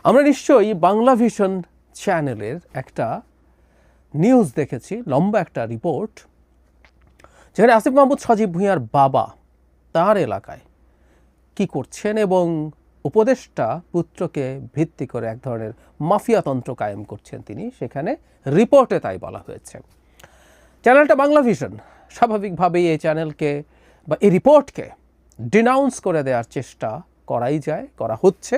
আমরা নিশ্চয়ই বাংলা ভিশন চ্যানেলের একটা নিউজ দেখেছি, লম্বা একটা রিপোর্ট, যেখানে আসিফ মাহমুদ সজীব ভুঁইয়ার বাবা তার এলাকায় কি করছেন এবং উপদেষ্টা পুত্রকে ভিত্তি করে এক ধরনের মাফিয়াতন্ত্র কায়েম করছেন তিনি, সেখানে রিপোর্টে তাই বলা হয়েছে। চ্যানেলটা বাংলা ভিশন স্বাভাবিকভাবেই এই চ্যানেলকে বা এই রিপোর্টকে ডিনাউন্স করে দেওয়ার চেষ্টা করা হচ্ছে,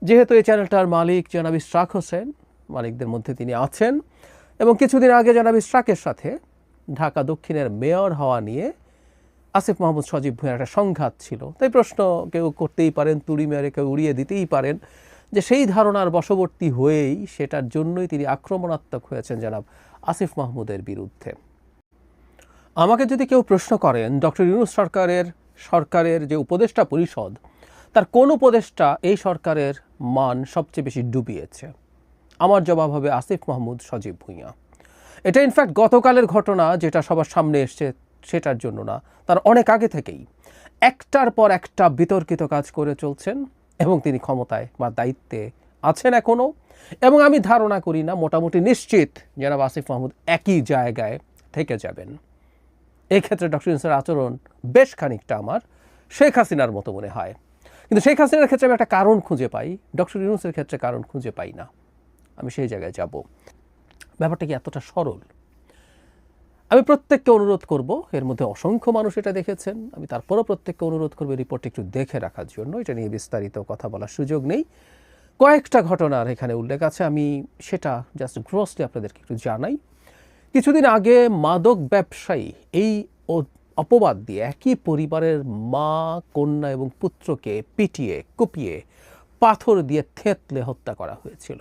যেহেতু এই চ্যানেলটার মালিক জনাব ইশরাক হোসেন মালিকদের মধ্যে তিনি আছেন এবং কিছুদিন আগে জনাব ইশরাকের সাথে ঢাকা দক্ষিণের মেয়র হওয়া নিয়ে আসিফ মাহমুদ সজীব ভুঁইয়ার একটা সংঘাত ছিল। তাই প্রশ্ন কেউ করতেই পারেন, তুড়ি মেরে কেউ উড়িয়ে দিতেই পারেন যে সেই ধারণার বশবর্তী হয়েই সেটার জন্যই তিনি আক্রমণাত্মক হয়েছেন জনাব আসিফ মাহমুদের বিরুদ্ধে। আমাকে যদি কেউ প্রশ্ন করেন ডক্টর ইউনূস সরকারের যে উপদেষ্টা পরিষদ, তার কোন উপদেষ্টা এই সরকারের মান সবচেয়ে বেশি ডুবিয়েছে, আমার জবাব হবে আসিফ মাহমুদ সজীব ভুঁইয়া। এটা ইনফ্যাক্ট গতকালের ঘটনা যেটা সবার সামনে এসছে সেটার জন্য না, তার অনেক আগে থেকেই একটার পর একটা বিতর্কিত কাজ করে চলছেন এবং তিনি ক্ষমতায় বা দায়িত্বে আছেন এখনও, এবং আমি ধারণা করি না, মোটামুটি নিশ্চিত জনাব আসিফ মাহমুদ একই জায়গায় থেকে যাবেন। এক্ষেত্রে ডক্টর ইউনূসের আচরণ বেশ খানিকটা আমার শেখ হাসিনার মতো মনে হয়, কিন্তু শেখ হাসিনার ক্ষেত্রে আমি একটা কারণ খুঁজে পাই, ডক্টর ইউনূসের ক্ষেত্রে কারণ খুঁজে পাই না। আমি সেই জায়গায় যাব। ব্যাপারটা কি এতটা সরল? আমি প্রত্যেককে অনুরোধ করব, এর মধ্যে অসংখ্য মানুষ এটা দেখেছেন, আমি তারপরও প্রত্যেককে অনুরোধ করবো রিপোর্টটা একটু দেখে রাখার জন্য। এটা নিয়ে বিস্তারিত কথা বলার সুযোগ নেই, কয়েকটা ঘটনার এখানে উল্লেখ আছে, আমি সেটা জাস্ট গ্রসলি আপনাদেরকে একটু জানাই। কিছুদিন আগে মাদক ব্যবসায়ী এই অপবাদ দিয়ে একই পরিবারের মা, কন্যা এবং পুত্রকে পিটিয়ে কুপিয়ে পাথর দিয়ে থেঁতলে হত্যা করা হয়েছিল।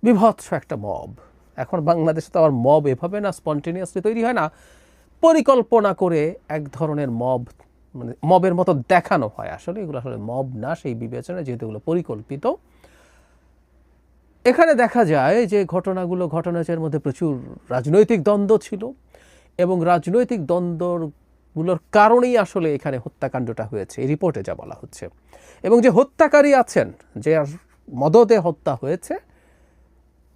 বিভৎস একটা মব। এখন বাংলাদেশে তো আবার মব এভাবে না স্পন্টেনিয়াসলি তৈরি হয় না, পরিকল্পনা করে এক ধরনের মব, মানে মবের মতো দেখানো হয়। আসলে এগুলো আসলে মব না সেই বিবেচনা, যেহেতু এগুলো পরিকল্পিত। এখানে দেখা যায় যে ঘটনাগুলোর মধ্যে প্রচুর রাজনৈতিক দ্বন্দ্ব ছিল এবং রাজনৈতিক দ্বন্দ্বগুলোর কারণেই আসলে এখানে হত্যাকাণ্ডটা হয়েছে, এই রিপোর্টে যা বলা হচ্ছে। এবং যে হত্যাকারী আছেন, যে মদদে হত্যা হয়েছে,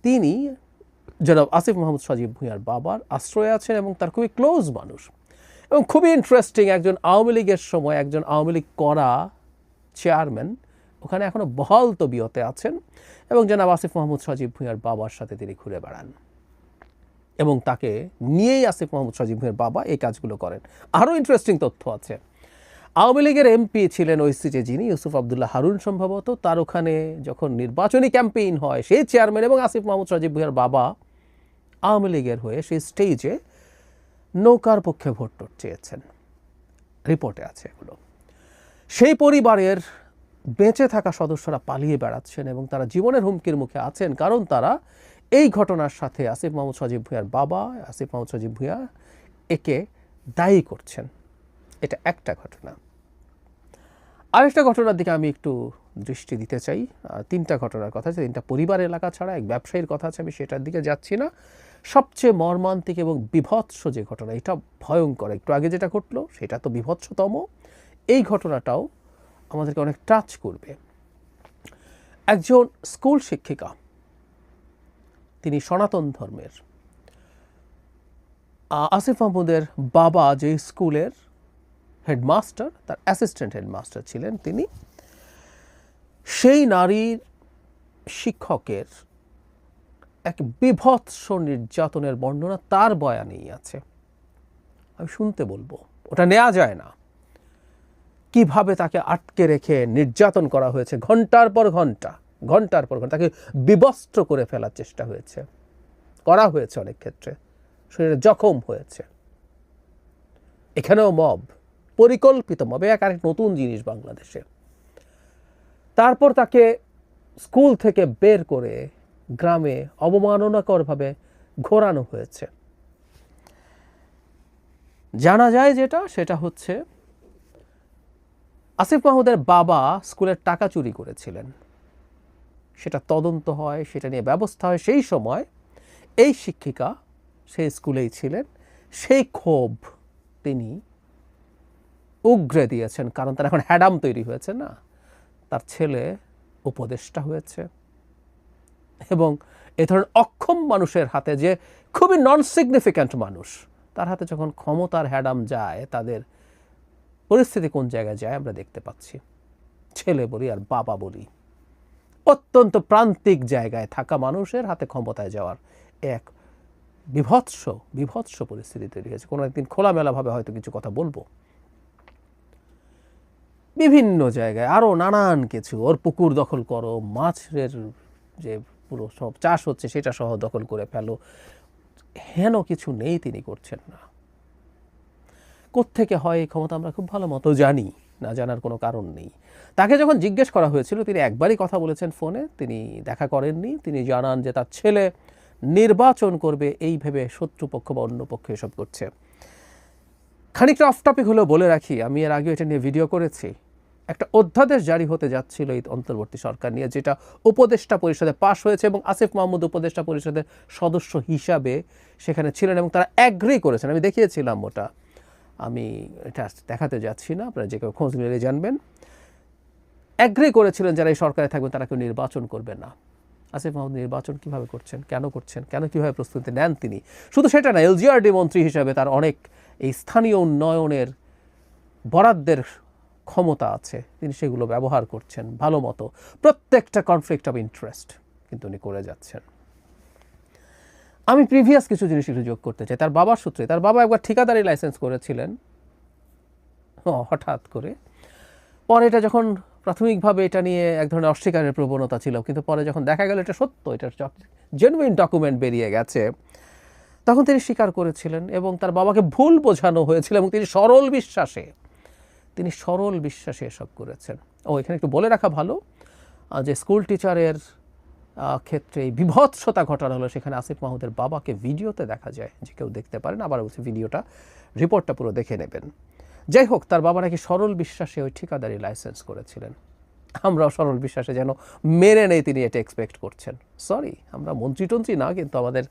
তিনি জনাব আসিফ মাহমুদ সজীব ভুঁইয়ার বাবার আশ্রয়ে আছেন এবং তার খুবই ক্লোজ মানুষ। এবং খুবই ইন্টারেস্টিং, একজন আওয়ামী লীগের সময় একজন আওয়ামী লীগ করা চেয়ারম্যান ওখানে এখনও বহাল তবিয়তে আছেন এবং জনাব আসিফ মাহমুদ সজীব ভুঁইয়ার বাবার সাথে তিনি ঘুরে বেড়ান এবং তাকে নিয়েই আসিফ মাহমুদ সজীব ভুঁইয়ার বাবা এই কাজগুলো করেন। আরও ইন্টারেস্টিং তথ্য আছে, আওয়ামী লীগের এমপি ছিলেন ওই সিটে যিনি, ইউসুফ আবদুল্লাহ হারুন সম্ভবত, তার ওখানে যখন নির্বাচনী ক্যাম্পেইন হয় সেই চেয়ারম্যান এবং আসিফ মাহমুদ সজীব ভুঁইয়ার বাবা আওয়ামী লীগের হয়ে সেই স্টেজে নৌকার পক্ষে ভোট চেয়েছেন। রিপোর্টে আছে এগুলো। সেই পরিবারের বেঁচে থাকা সদস্যরা পালিয়ে বেড়াচ্ছেন এবং তারা জীবনের হুমকির মুখে আছেন, কারণ তারা এই ঘটনার সাথে আসিফ মাহমুদ সজীব ভুঁইয়ার বাবা আসিফ মাহমুদ সজীব ভুঁইয়া একে দায়ী করছেন। এটা একটা ঘটনা। আরেকটা ঘটনার দিকে আমি একটু দৃষ্টি দিতে চাই। তিনটা ঘটনার কথা আছে, তিনটা পরিবার এলাকা ছাড়া এক ব্যবসায়ীর কথা আছে, আমি সেটার দিকে যাচ্ছি না। সবচেয়ে মর্মান্তিক এবং বিভৎস যে ঘটনা, এটা ভয়ঙ্কর, একটু আগে যেটা ঘটলো সেটা তো বিভৎসতম, এই ঘটনাটাও আমাদেরকে অনেক টাচ করবে। একজন স্কুল শিক্ষিকা, তিনি সনাতন ধর্মের, আসিফ মাহমুদের বাবা যে স্কুলের হেডমাস্টার, তার অ্যাসিস্ট্যান্ট হেডমাস্টার ছিলেন তিনি, সেই নারীর শিক্ষকের এক বিভৎস নির্যাতনের বর্ণনা তার বয়ানেই আছে। আমি শুনতে বলবো, ওটা নেওয়া যায় না। কিভাবে তাকে আটকে রেখে নির্যাতন করা হয়েছে, ঘন্টার পর ঘন্টা তাকে বিবস্ত্র করে ফেলার চেষ্টা করা হয়েছে, অনেক ক্ষেত্রে শরীরে জখম হয়েছে। এখানেও মব, পরিকল্পিত মব, এক আরেক নতুন জিনিস বাংলাদেশে। তারপর তাকে স্কুল থেকে বের করে গ্রামে অবমাননাকরভাবে ঘোরানো হয়েছে। জানা যায় সেটা হচ্ছে আসিফ মাহমুদের বাবা স্কুলের টাকা চুরি করেছিলেন, সেটা তদন্ত হয়, সেটা নিয়ে ব্যবস্থা হয়। সেই সময় এই শিক্ষিকা সেই স্কুলেই ছিলেন, সেই ক্ষোভ তিনি উগরে দিয়েছেন, কারণ তার এখন হ্যাডাম তৈরি হয়েছে না, তার ছেলে উপদেষ্টা হয়েছে। এবং এ ধরনের অক্ষম মানুষের হাতে, যে খুবই নন সিগনিফিক্যান্ট মানুষ, তার হাতে যখন ক্ষমতার হ্যাডাম যায়, তাদের পরিস্থিতি কোন জায়গায় যায় আমরা দেখতে পাচ্ছি। ছেলে বলি আর বাবা বলি, অত্যন্ত প্রান্তিক জায়গায় থাকা মানুষের হাতে ক্ষমতায় যাওয়ার এক বিভৎস পরিস্থিতি তৈরি হয়েছে। কোনো একদিন খোলামেলাভাবে হয়তো কিছু কথা বলবো। বিভিন্ন জায়গায় আরও নানান কিছু, ওর পুকুর দখল করো, মাছের যে পুরো সব চাষ হচ্ছে সেটা সহ দখল করে ফেলো, হেন কিছু নেই তিনি করছেন না। কোত্থেকে হয় এই ক্ষমতা আমরা খুব ভালো মতো জানি, না জানার কোনো কারণ নেই। তাকে যখন জিজ্ঞেস করা হয়েছিল, তিনি একবারই কথা বলেছেন ফোনে, তিনি দেখা করেননি। তিনি জানান যে তার ছেলে নির্বাচন করবে এই ভেবে শত্রুপক্ষ বা অন্য পক্ষ এসব করছে। খানিকটা অফ টপিক হলেও বলে রাখি, আমি এর আগে এটা নিয়ে ভিডিও করেছি। একটা অধ্যাদেশ জারি হতে যাচ্ছিল এই অন্তর্বর্তী সরকার নিয়ে, যেটা উপদেষ্টা পরিষদে পাশ হয়েছে এবং আসিফ মাহমুদ উপদেষ্টা পরিষদের সদস্য হিসাবে সেখানে ছিলেন এবং তারা অ্যাগ্রি করেছেন। আমি দেখিয়েছিলাম ওটা, আমি এটা দেখাতে যাচ্ছি না, আপনারা যে কেউ খোঁজ নিলে জানবেন। অ্যাগ্রি করেছিলেন যারা এই সরকারে থাকবেন তারা কেউ নির্বাচন করবে না। আসিফ মাহমুদ নির্বাচন কীভাবে করছেন, কেন কীভাবে প্রস্তুতি নেন তিনি? শুধু সেটা না, এলজিআরডি মন্ত্রী হিসাবে তার অনেক এই স্থানীয় উন্নয়নের বরাদ্দের ক্ষমতা আছে, তিনি সেগুলো ব্যবহার করছেন ভালো মতো। প্রত্যেকটা কনফ্লিক্ট অফ ইন্টারেস্ট কিন্তু উনি করে যাচ্ছেন। আমি প্রিভিয়াস কিছু জিনিস একটু যোগ করতে চাই। তার বাবার সূত্রে, তার বাবা একবার ঠিকাদারি লাইসেন্স করেছিলেন হঠাৎ করে। পরে এটা যখন প্রাথমিকভাবে এটা নিয়ে এক ধরনের অস্বীকারের প্রবণতা ছিল, কিন্তু পরে যখন দেখা গেল এটা সত্য, এটা জেনুইন ডকুমেন্ট বেরিয়ে গেছে, তখন তিনি স্বীকার করেছিলেন এবং তার বাবাকে ভুল বোঝানো হয়েছিল এবং তিনি সরল বিশ্বাসে এসব করেছেন। এখানে একটু বলে রাখা ভালো যে স্কুল টিচারের ক্ষেত্রে এই বিভৎসতা ঘটানো হলো, সেখানে আসিফ মাহমুদের বাবাকে ভিডিওতে দেখা যায়, যে কেউ দেখতে পারেন, আবার বলছি ভিডিওটা, রিপোর্টটা পুরো দেখে নেবেন। যাই হোক, তার বাবা নাকি সরল বিশ্বাসে ওই ঠিকাদারি লাইসেন্স করেছিলেন। আমরাও সরল বিশ্বাসে যেন মেনে নেই তিনি এটা এক্সপেক্ট করছেন। সরি, আমরা মন্ত্রী না, কিন্তু আমাদের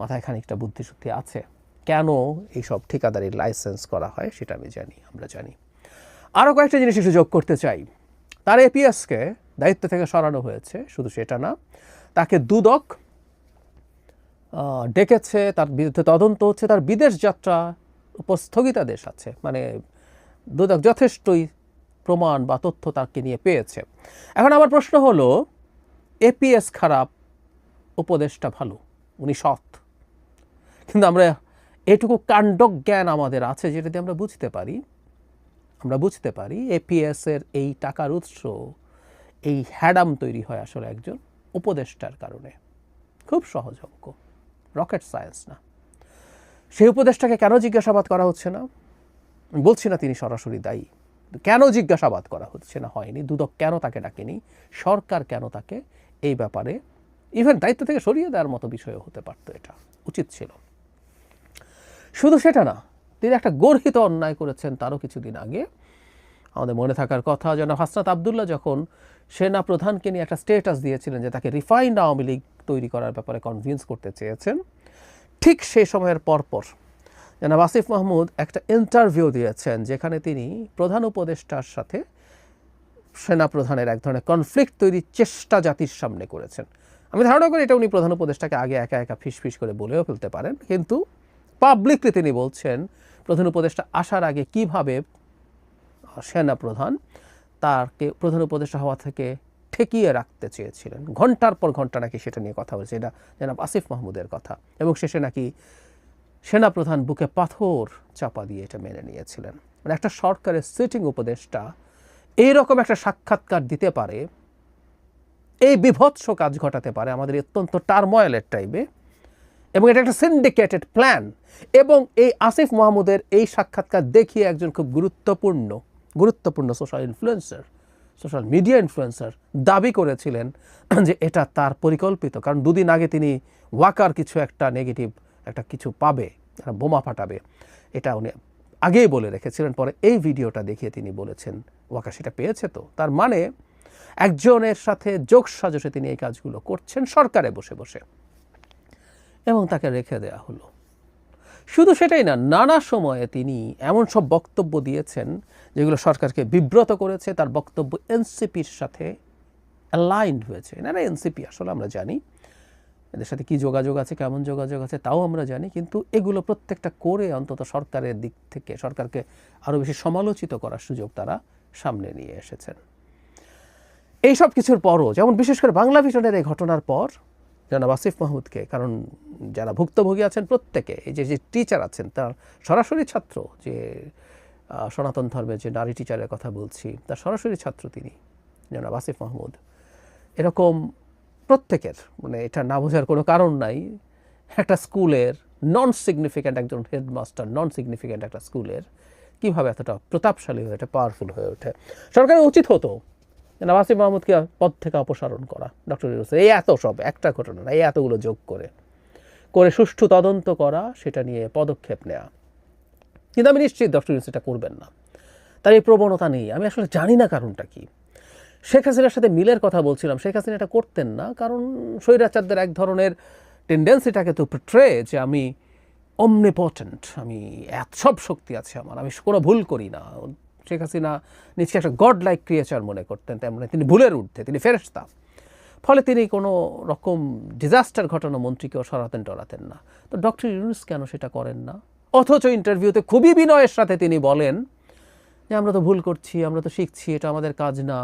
মাথায় খানিকটা বুদ্ধিশুদ্ধি আছে। কেন এইসব ঠিকাদারি লাইসেন্স করা হয় সেটা আমরা জানি। আরও কয়েকটা জিনিস একটু যোগ করতে চাই। তার এপিএসকে দায়িত্ব থেকে সরানো হয়েছে, শুধু সেটা না, তাকে দুদক ডেকেছে, তার বিরুদ্ধে তদন্ত হচ্ছে, তার বিদেশ যাত্রা স্থগিতাদেশ আছে, মানে দুদক যথেষ্টই প্রমাণ বা তথ্য তাকে নিয়ে পেয়েছে। এখন আমার প্রশ্ন হলো, এপিএস খারাপ, উপদেশটা ভালো, উনি সৎ, কিন্তু আমরা এটুকু কাণ্ডজ্ঞান আমাদের আছে যেটা দিয়ে আমরা বুঝতে পারি এপিএসের এই টাকার উৎস, এই হ্যাডাম তৈরি হয় আসলে একজন উপদেষ্টার কারণে। খুব সহজ অঙ্ক, রকেট সায়েন্স না। সেই উপদেষ্টাকে কেন জিজ্ঞাসাবাদ করা হচ্ছে না? বলছি না তিনি সরাসরি দায়ী, কেন জিজ্ঞাসাবাদ করা হচ্ছে না? হয়নি। দুদক কেন তাকে ডাকেনি? সরকার কেন তাকে এই ব্যাপারে ইভেন দায়িত্ব থেকে সরিয়ে দেওয়ার মতো বিষয়ও হতে পারত, এটা উচিত ছিল। শুধু সেটা না, তিনি একটা গর্হিত অন্যায় করেছেন তারও কিছুদিন আগে। আমাদের মনে থাকার কথা, যেন হাসনাত আবদুল্লাহ যখন সেনা প্রধানকে নিয়ে একটা স্টেটাস দিয়েছিলেন যে তাকে রিফাইন্ড আওয়ামী লীগ তৈরি করার ব্যাপারে কনভিন্স করতে চেয়েছেন, ঠিক সেই সময়ের পরপর জনাব আসিফ মাহমুদ একটা ইন্টারভিউ দিয়েছেন, যেখানে তিনি প্রধান উপদেষ্টার সাথে সেনা প্রধানের এক ধরনের কনফ্লিক্ট তৈরির চেষ্টা জাতির সামনে করেছেন। আমি ধারণা করি এটা উনি প্রধান উপদেষ্টাকে আগে একা ফিস করে বলেও ফেলতে পারেন, কিন্তু পাবলিকলি তিনি বলছেন প্রধান উপদেষ্টা আসার আগে কিভাবে সেনা প্রধান তাকে প্রধান উপদেষ্টা হওয়া থেকে ঠেকিয়ে রাখতে চেয়েছিলেন। ঘন্টার পর ঘন্টা নাকি সেটা নিয়ে কথা বলছে, এটা জনাব আসিফ মাহমুদের কথা, এবং শেষে নাকি সেনা প্রধান বুকে পাথর চাপা দিয়ে এটা মেনে নিয়েছিলেন। মানে একটা সরকারের সিটিং উপদেষ্টা এইরকম একটা সাক্ষাৎকার দিতে পারে, এই বিভৎস কাজ ঘটাতে পারে আমাদের অত্যন্ত টার্ময়েলের টাইমে, এবং এটা একটা সিন্ডিকেটেড প্ল্যান। এবং এই আসিফ মাহমুদের এই সাক্ষাৎকার দেখিয়ে একজন খুব গুরুত্বপূর্ণ সোশ্যাল মিডিয়া ইনফ্লুয়েন্সার দাবি করেছিলেন যে এটা তার পরিকল্পিত, কারণ দুদিন আগে তিনি ওয়াকার কিছু একটা নেগেটিভ একটা কিছু পাবে, বোমা ফাটাবে, এটা উনি আগেই বলে রেখেছিলেন। পরে এই ভিডিওটা দেখিয়ে তিনি বলেছেন ওয়াকার সেটা পেয়েছে। তো তার মানে একজনের সাথে যোগসাজশে তিনি এই কাজগুলো করছেন সরকারে বসে বসে, এবং তাকে রেখে দেওয়া হলো। শুধু সেটাই না, নানা সময়ে তিনি এমন সব বক্তব্য দিয়েছেন যেগুলো সরকারকে বিব্রত করেছে। তার বক্তব্য এনসিপির সাথে অ্যালাইন্ড হয়েছে। এনারা এনসিপি, আসলে আমরা জানি এদের সাথে কী যোগাযোগ আছে, কেমন যোগাযোগ আছে তাও আমরা জানি, কিন্তু এগুলো প্রত্যেকটা করে অন্তত সরকারের দিক থেকে সরকারকে আরও বেশি সমালোচিত করার সুযোগ তারা সামনে নিয়ে এসেছেন। এই সব কিছুর পরও, যেমন বিশেষ করে বাংলা ভিশনের এই ঘটনার পর জনাব আসিফ মাহমুদকে, কারণ যারা ভুক্তভোগী আছেন প্রত্যেকে, এই যে টিচার আছেন তার সরাসরি ছাত্র, যে সনাতন ধর্মের যে নারী টিচারের কথা বলছি তার সরাসরি ছাত্র তিনি জনাব আসিফ মাহমুদ, এরকম প্রত্যেকের, মানে এটা না বোঝার কোনো কারণ নাই, একটা স্কুলের নন সিগনিফিক্যান্ট একজন হেডমাস্টার, নন সিগনিফিক্যান্ট একটা স্কুলের কীভাবে এতটা প্রতাপশালী হয়ে ওঠে, পাওয়ারফুল হয়ে ওঠে। সরকারের উচিত হতো জনাব আসিফ মাহমুদকে পদ থেকে অপসারণ করা, ডক্টর ইউনূস এই এত সব একটা ঘটনা না, এই এতগুলো যোগ করে সুষ্ঠু তদন্ত করা, সেটা নিয়ে পদক্ষেপ নেওয়া। কিন্তু আমি নিশ্চিত ডক্টর ইউনূস এটা করবেন না, তার এই প্রবণতা নেই। আমি আসলে জানি না কারণটা কি। শেখ হাসিনার সাথে মিলের কথা বলছিলাম, শেখ হাসিনা এটা করতেন না, কারণ স্বৈরাচারদের এক ধরনের টেন্ডেন্সিটাকে তো পোট্রে যে আমি অমনিপটেন্ট, আমি সব শক্তি আছে আমার, আমি কোনো ভুল করি না। শেখ হাসিনা নিজকে একটা গড লাইক ক্রিয়েচার মনে করতেন, তেমন তিনি ভুলের ঊর্ধ্বে, তিনি ফেরেশতা। ফলে তিনি কোনো রকম ডিজাস্টার ঘটানো মন্ত্রীকেও টরাতেন না। তো ডক্টর ইউনূস কেন সেটা করেন না? অথচ ইন্টারভিউতে খুবই বিনয়ের সাথে তিনি বলেন যে আমরা তো ভুল করছি, আমরা তো শিখছি, এটা আমাদের কাজ না।